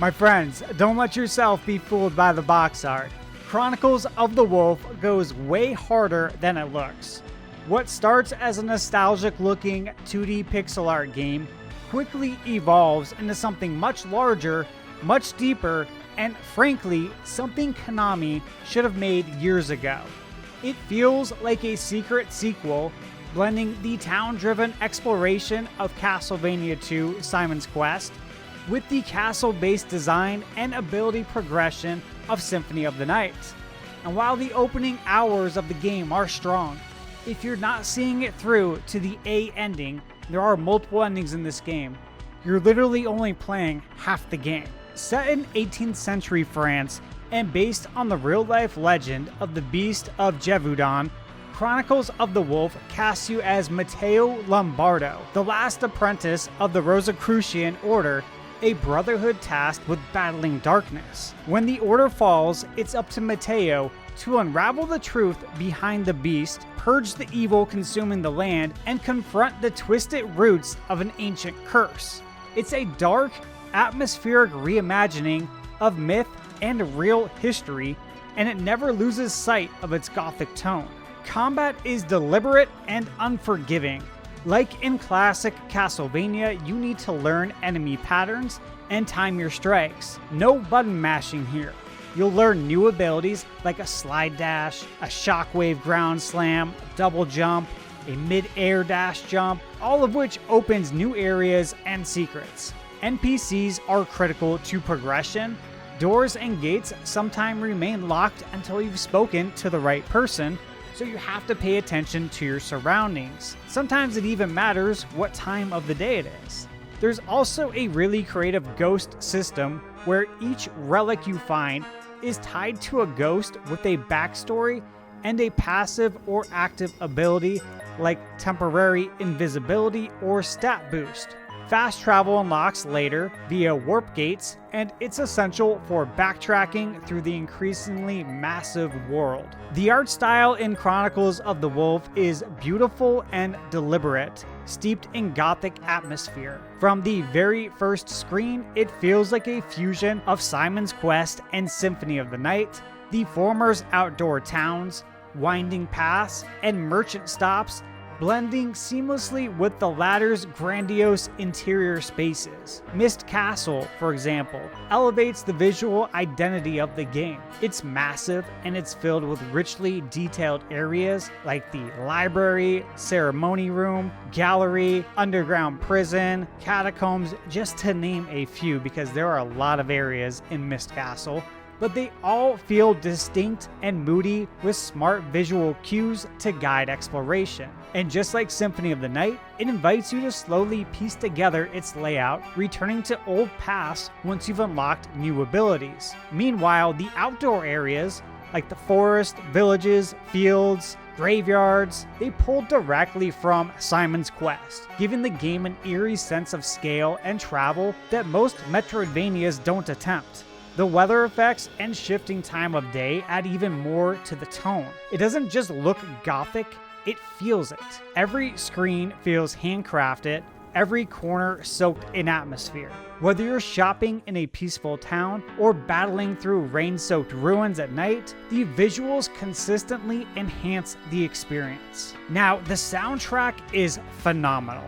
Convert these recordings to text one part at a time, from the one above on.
My friends, don't let yourself be fooled by the box art. Chronicles of the Wolf goes way harder than it looks. What starts as a nostalgic-looking 2D pixel art game quickly evolves into something much larger, much deeper, and frankly, something Konami should have made years ago. It feels like a secret sequel, blending the town-driven exploration of Castlevania II: Simon's Quest with the castle-based design and ability progression of Symphony of the Night. And while the opening hours of the game are strong, if you're not seeing it through to the A ending, there are multiple endings in this game, you're literally only playing half the game. Set in 18th century France and based on the real-life legend of the Beast of Gévaudan, Chronicles of the Wolf casts you as Matteo Lombardo, the last apprentice of the Rosicrucian Order, a brotherhood tasked with battling darkness. When the order falls, it's up to Matteo to unravel the truth behind the beast, purge the evil consuming the land, and confront the twisted roots of an ancient curse. It's a dark, atmospheric reimagining of myth and real history, and it never loses sight of its gothic tone. Combat is deliberate and unforgiving. Like in classic Castlevania, you need to learn enemy patterns and time your strikes. No button mashing here. You'll learn new abilities like a slide dash, a shockwave ground slam, double jump, a mid-air dash jump, all of which opens new areas and secrets. NPCs are critical to progression. Doors and gates sometimes remain locked until you've spoken to the right person, so you have to pay attention to your surroundings. Sometimes it even matters what time of the day it is. There's also a really creative ghost system where each relic you find is tied to a ghost with a backstory and a passive or active ability like temporary invisibility or stat boost. Fast travel unlocks later via warp gates, and it's essential for backtracking through the increasingly massive world. The art style in Chronicles of the Wolf is beautiful and deliberate, steeped in gothic atmosphere. From the very first screen, it feels like a fusion of Simon's Quest and Symphony of the Night, the former's outdoor towns, winding paths, and merchant stops, blending seamlessly with the latter's grandiose interior spaces. Mist Castle, for example, elevates the visual identity of the game. It's massive and it's filled with richly detailed areas like the library, ceremony room, gallery, underground prison, catacombs, just to name a few, because there are a lot of areas in Mist Castle. But they all feel distinct and moody with smart visual cues to guide exploration. And just like Symphony of the Night, it invites you to slowly piece together its layout, returning to old paths once you've unlocked new abilities. Meanwhile, the outdoor areas, like the forest, villages, fields, graveyards, they pull directly from Simon's Quest, giving the game an eerie sense of scale and travel that most Metroidvanias don't attempt. The weather effects and shifting time of day add even more to the tone. It doesn't just look gothic, it feels it. Every screen feels handcrafted, every corner soaked in atmosphere. Whether you're shopping in a peaceful town or battling through rain-soaked ruins at night, the visuals consistently enhance the experience. Now, the soundtrack is phenomenal.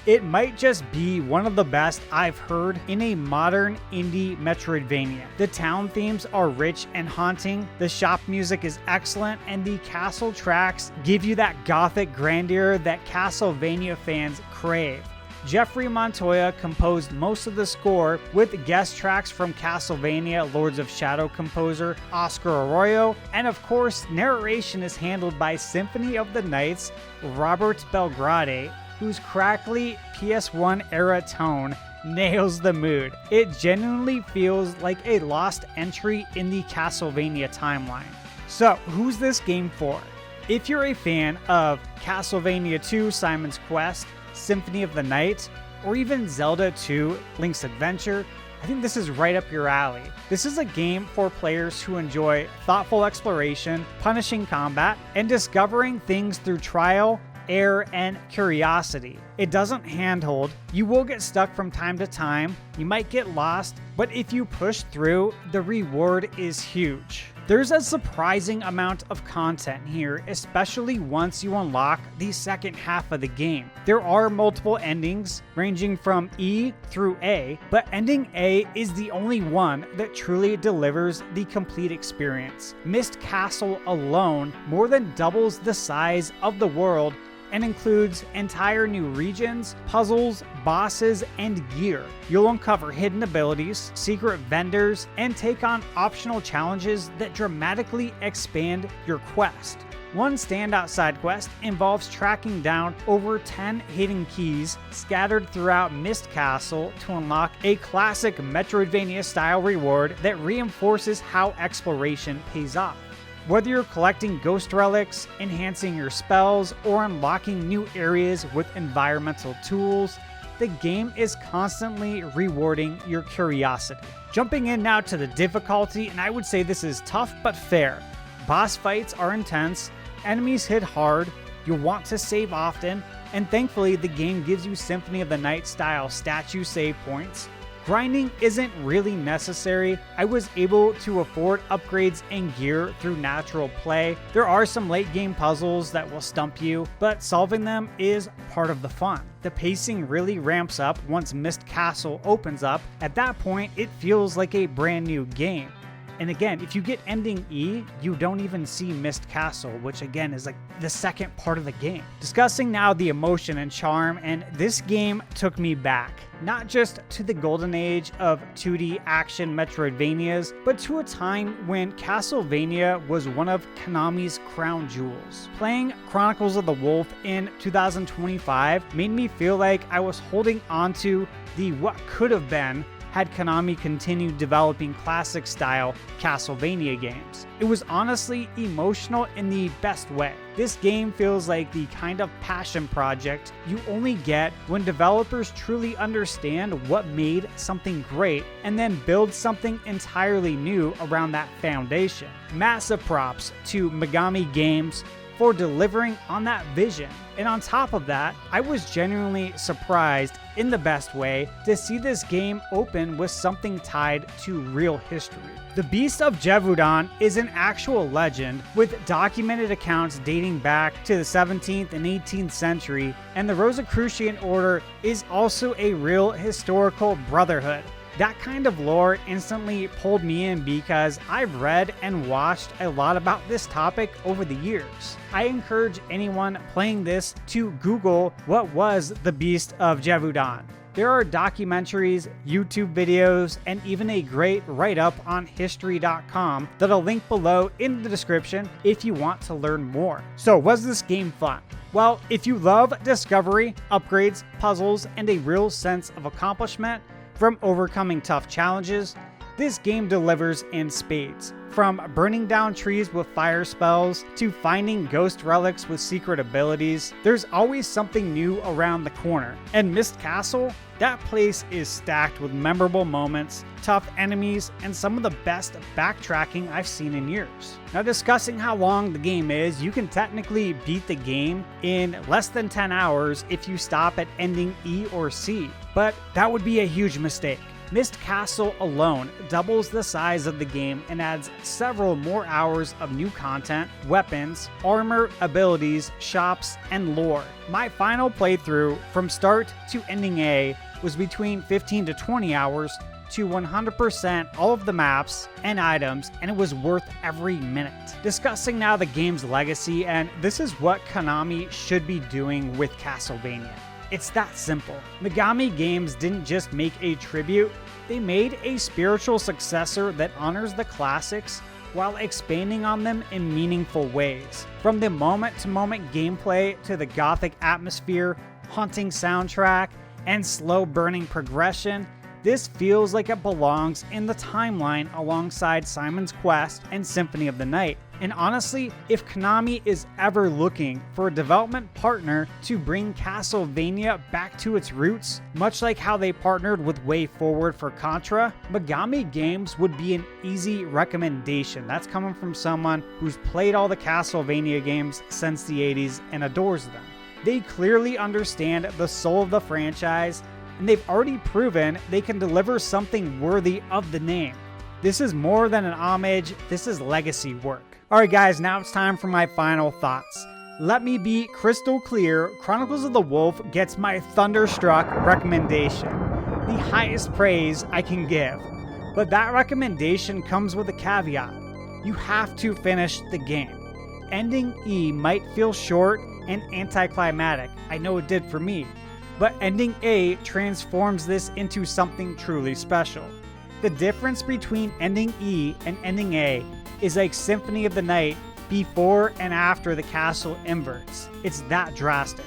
It might just be one of the best I've heard in a modern indie Metroidvania. The town themes are rich and haunting, the shop music is excellent, and the castle tracks give you that gothic grandeur that Castlevania fans crave. Jeffrey Montoya composed most of the score, with guest tracks from Castlevania Lords of Shadow composer Oscar Arroyo, and of course, narration is handled by Symphony of the Night's Robert Belgrade, whose crackly PS1 era tone nails the mood. It genuinely feels like a lost entry in the Castlevania timeline. So, who's this game for? If you're a fan of Castlevania II: Simon's Quest, Symphony of the Night, or even Zelda 2: Link's Adventure, I think this is right up your alley. This is a game for players who enjoy thoughtful exploration, punishing combat, and discovering things through trial air, and curiosity. It doesn't handhold. You will get stuck from time to time. You might get lost, but if you push through, the reward is huge. There's a surprising amount of content here, especially once you unlock the second half of the game. There are multiple endings, ranging from E through A, but ending A is the only one that truly delivers the complete experience. Mist Castle alone more than doubles the size of the world and includes entire new regions, puzzles, bosses, and gear. You'll uncover hidden abilities, secret vendors, and take on optional challenges that dramatically expand your quest. One standout side quest involves tracking down over 10 hidden keys scattered throughout Mist Castle to unlock a classic Metroidvania style reward that reinforces how exploration pays off. Whether you're collecting ghost relics, enhancing your spells, or unlocking new areas with environmental tools, the game is constantly rewarding your curiosity. Jumping in now to the difficulty, and I would say this is tough but fair. Boss fights are intense, enemies hit hard, you'll want to save often, and thankfully the game gives you Symphony of the Night style statue save points. Grinding isn't really necessary. I was able to afford upgrades and gear through natural play. There are some late game puzzles that will stump you, but solving them is part of the fun. The pacing really ramps up once Mist Castle opens up. At that point, it feels like a brand new game. And again, if you get ending E, you don't even see Mist Castle, which again is like the second part of the game. Discussing now the emotion and charm, and this game took me back. Not just to the golden age of 2D action Metroidvanias, but to a time when Castlevania was one of Konami's crown jewels. Playing Chronicles of the Wolf in 2025 made me feel like I was holding onto the what could have been had Konami continued developing classic-style Castlevania games. It was honestly emotional in the best way. This game feels like the kind of passion project you only get when developers truly understand what made something great and then build something entirely new around that foundation. Massive props to Migami Games for delivering on that vision. And on top of that, I was genuinely surprised in the best way to see this game open with something tied to real history. The Beast of Gévaudan is an actual legend with documented accounts dating back to the 17th and 18th century, and the Rosicrucian Order is also a real historical brotherhood. That kind of lore instantly pulled me in because I've read and watched a lot about this topic over the years. I encourage anyone playing this to Google what was the Beast of Gévaudan. There are documentaries, YouTube videos, and even a great write-up on history.com that I'll link below in the description if you want to learn more. So, was this game fun? Well, if you love discovery, upgrades, puzzles, and a real sense of accomplishment from overcoming tough challenges, this game delivers in spades. From burning down trees with fire spells to finding ghost relics with secret abilities, there's always something new around the corner. And Mist Castle, that place is stacked with memorable moments, tough enemies, and some of the best backtracking I've seen in years. Now, discussing how long the game is, you can technically beat the game in less than 10 hours if you stop at ending E or C, but that would be a huge mistake. Mist Castle alone doubles the size of the game and adds several more hours of new content, weapons, armor, abilities, shops, and lore. My final playthrough from start to ending A was between 15 to 20 hours to 100% all of the maps and items, and it was worth every minute. Discussing now the game's legacy, and this is what Konami should be doing with Castlevania. It's that simple. Migami Games didn't just make a tribute, they made a spiritual successor that honors the classics while expanding on them in meaningful ways. From the moment-to-moment gameplay to the gothic atmosphere, haunting soundtrack, and slow burning progression, this feels like it belongs in the timeline alongside Simon's Quest and Symphony of the Night. And honestly, if Konami is ever looking for a development partner to bring Castlevania back to its roots, much like how they partnered with Way Forward for Contra, Migami Games would be an easy recommendation. That's coming from someone who's played all the Castlevania games since the 80s and adores them. They clearly understand the soul of the franchise, and they've already proven they can deliver something worthy of the name. This is more than an homage, this is legacy work. Alright guys, now it's time for my final thoughts. Let me be crystal clear, Chronicles of the Wolf gets my thunderstruck recommendation, the highest praise I can give. But that recommendation comes with a caveat. You have to finish the game. Ending E might feel short and anticlimactic, I know it did for me, but ending A transforms this into something truly special. The difference between ending E and ending A is like Symphony of the Night before and after the castle inverts. It's that drastic.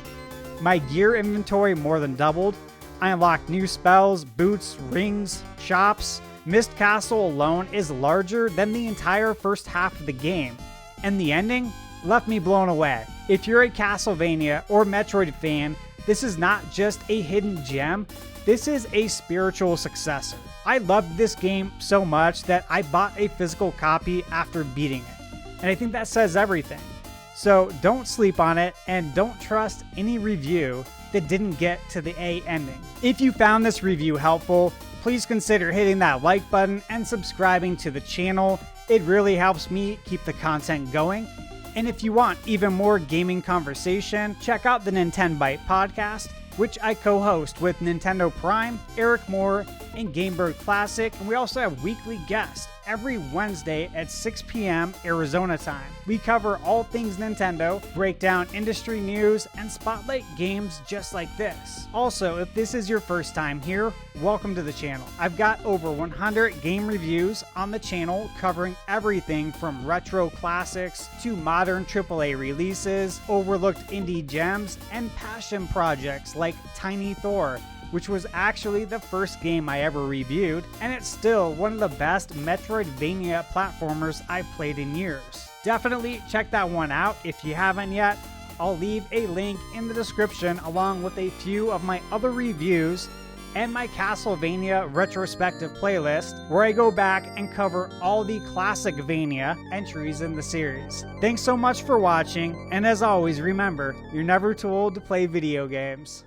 My gear inventory more than doubled. I unlocked new spells, boots, rings, shops. Mist Castle alone is larger than the entire first half of the game, and the ending left me blown away. If you're a Castlevania or Metroid fan, this is not just a hidden gem, this is a spiritual successor. I loved this game so much that I bought a physical copy after beating it. And I think that says everything. So don't sleep on it and don't trust any review that didn't get to the A ending. If you found this review helpful, please consider hitting that like button and subscribing to the channel. It really helps me keep the content going. And if you want even more gaming conversation, check out the Nintendo Byte podcast, which I co-host with Nintendo Prime, Eric Moore, and Gamebird Classic. And we also have weekly guests every Wednesday at 6 p.m. Arizona time. We cover all things Nintendo, break down industry news, and spotlight games just like this. Also, if this is your first time here, welcome to the channel. I've got over 100 game reviews on the channel covering everything from retro classics to modern AAA releases, overlooked indie gems, and passion projects like Tiny Thor, which was actually the first game I ever reviewed, and it's still one of the best Metroidvania platformers I've played in years. Definitely check that one out if you haven't yet. I'll leave a link in the description along with a few of my other reviews and my Castlevania retrospective playlist, where I go back and cover all the classic Vania entries in the series. Thanks so much for watching, and as always, remember, you're never too old to play video games.